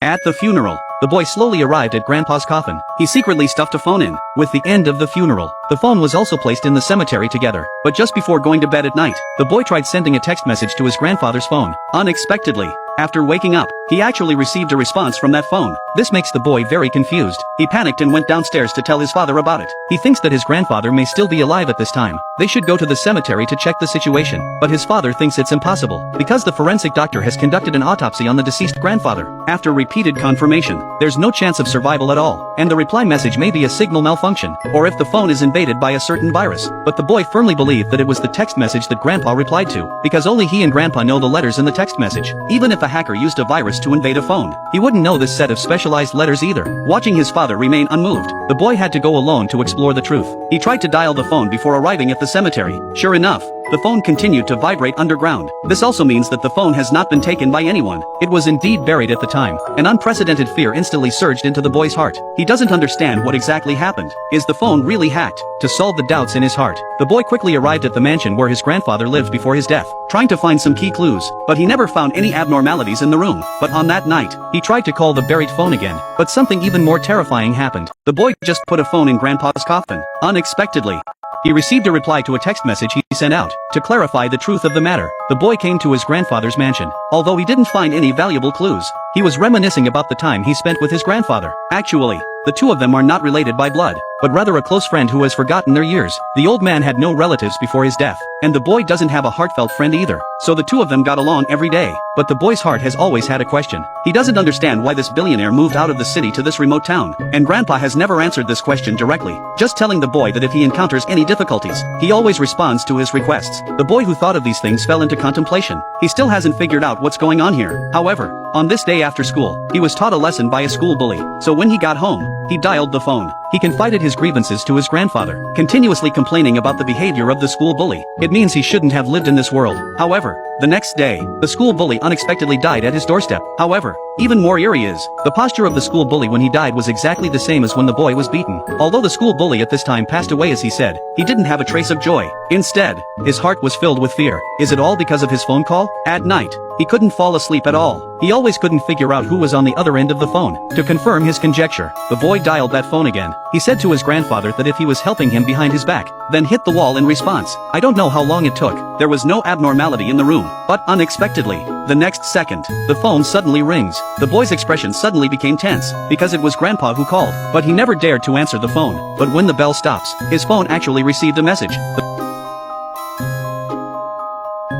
At the funeral, the boy slowly arrived at Grandpa's coffin. He secretly stuffed a phone in. With the end of the funeral, the phone was also placed in the cemetery together. But just before going to bed at night, the boy tried sending a text message to his grandfather's phone. Unexpectedly, after waking up, he actually received a response from that phone. This makes the boy very confused. He panicked and went downstairs to tell his father about it. He thinks that his grandfather may still be alive at this time. They should go to the cemetery to check the situation. But his father thinks it's impossible, because the forensic doctor has conducted an autopsy on the deceased grandfather. After repeated confirmation, there's no chance of survival at all, and the reply message may be a signal malfunction, or if the phone is invaded by a certain virus. But the boy firmly believed that it was the text message that Grandpa replied to, because only he and Grandpa know the letters in the text message. Even if a hacker used a virus to invade a phone, he wouldn't know this set of specialized letters either. Watching his father remain unmoved, the boy had to go alone to explore the truth. He tried to dial the phone before arriving at the cemetery. Sure enough, the phone continued to vibrate underground. This also means that the phone has not been taken by anyone. It was indeed buried at the time. An unprecedented fear instantly surged into the boy's heart. He doesn't understand what exactly happened. Is the phone really hacked? To solve the doubts in his heart, the boy quickly arrived at the mansion where his grandfather lived before his death, trying to find some key clues, but he never found any abnormalities in the room. But on that night, he tried to call the buried phone again, but something even more terrifying happened. The boy just put a phone in Grandpa's coffin. Unexpectedly, he received a reply to a text message he sent out. To clarify the truth of the matter, the boy came to his grandfather's mansion. Although he didn't find any valuable clues, he was reminiscing about the time he spent with his grandfather. Actually, the two of them are not related by blood, but rather a close friend who has forgotten their years. The old man had no relatives before his death, and the boy doesn't have a heartfelt friend either, so the two of them got along every day. But the boy's heart has always had a question. He doesn't understand why this billionaire moved out of the city to this remote town, and Grandpa has never answered this question directly, just telling the boy that if he encounters any difficulties, he always responds to his requests. The boy who thought of these things fell into contemplation. He still hasn't figured out what's going on here. However, on this day after school, he was taught a lesson by a school bully, so when he got home, he dialed the phone. He confided his grievances to his grandfather, continuously complaining about the behavior of the school bully. It means he shouldn't have lived in this world. However, the next day, the school bully unexpectedly died at his doorstep. However, even more eerie is, the posture of the school bully when he died was exactly the same as when the boy was beaten. Although the school bully at this time passed away as he said, he didn't have a trace of joy. Instead, his heart was filled with fear. Is it all because of his phone call? At night, he couldn't fall asleep at all. He always couldn't figure out who was on the other end of the phone. To confirm his conjecture, the boy dialed that phone again. He said to his grandfather that if he was helping him behind his back, then hit the wall in response. I don't know how long it took. There was no abnormality in the room, but unexpectedly, the next second, the phone suddenly rings. The boy's expression suddenly became tense, because it was Grandpa who called, but he never dared to answer the phone. But when the bell stops, his phone actually received a message.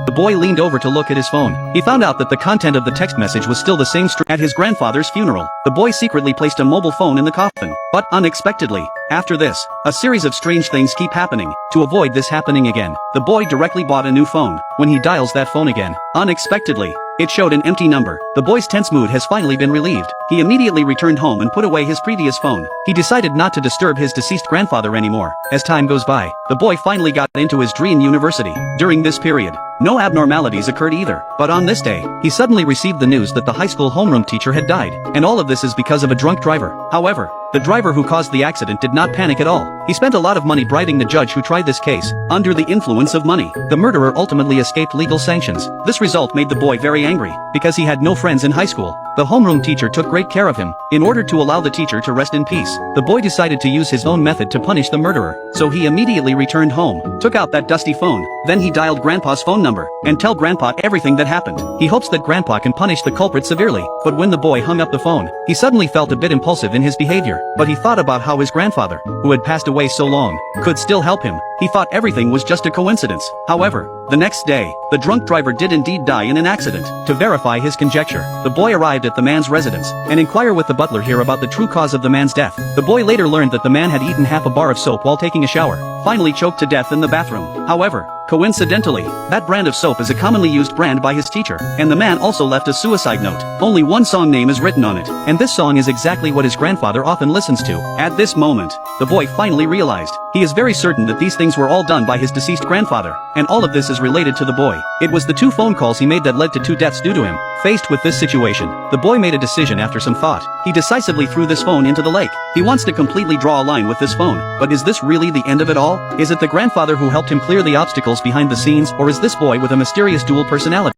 The boy leaned over to look at his phone. He found out that the content of the text message was still the same string. At his grandfather's funeral, the boy secretly placed a mobile phone in the coffin. But unexpectedly, after this, a series of strange things keep happening. To avoid this happening again, the boy directly bought a new phone. When he dials that phone again, unexpectedly, it showed an empty number. The boy's tense mood has finally been relieved. He immediately returned home and put away his previous phone. He decided not to disturb his deceased grandfather anymore. As time goes by, the boy finally got into his dream university. During this period, no abnormalities occurred either. But on this day, he suddenly received the news that the high school homeroom teacher had died. And all of this is because of a drunk driver. However, the driver who caused the accident did not panic at all. He spent a lot of money bribing the judge who tried this case. Under the influence of money, the murderer ultimately escaped legal sanctions. This result made the boy very angry, because he had no friends in high school. The homeroom teacher took great care of him. In order to allow the teacher to rest in peace, the boy decided to use his own method to punish the murderer. So he immediately returned home, took out that dusty phone, then he dialed Grandpa's phone number, and tell Grandpa everything that happened. He hopes that Grandpa can punish the culprit severely. But when the boy hung up the phone, he suddenly felt a bit impulsive in his behavior. But he thought about how his grandfather, who had passed away so long, could still help him. He thought everything was just a coincidence. However, the next day, the drunk driver did indeed die in an accident. To verify his conjecture, the boy arrived at the man's residence, and inquired with the butler here about the true cause of the man's death. The boy later learned that the man had eaten half a bar of soap while taking a shower, finally choked to death in the bathroom. However, coincidentally, that brand of soap is a commonly used brand by his teacher, and the man also left a suicide note. Only one song name is written on it, and this song is exactly what his grandfather often listens to. At this moment, the boy finally realized, he is very certain that these things were all done by his deceased grandfather, and all of this is related to the boy. It was the 2 phone calls he made that led to 2 deaths due to him. Faced with this situation, the boy made a decision after some thought. He decisively threw this phone into the lake. He wants to completely draw a line with this phone. But is this really the end of it all? Is it the grandfather who helped him clear the obstacles behind the scenes, or is this boy with a mysterious dual personality?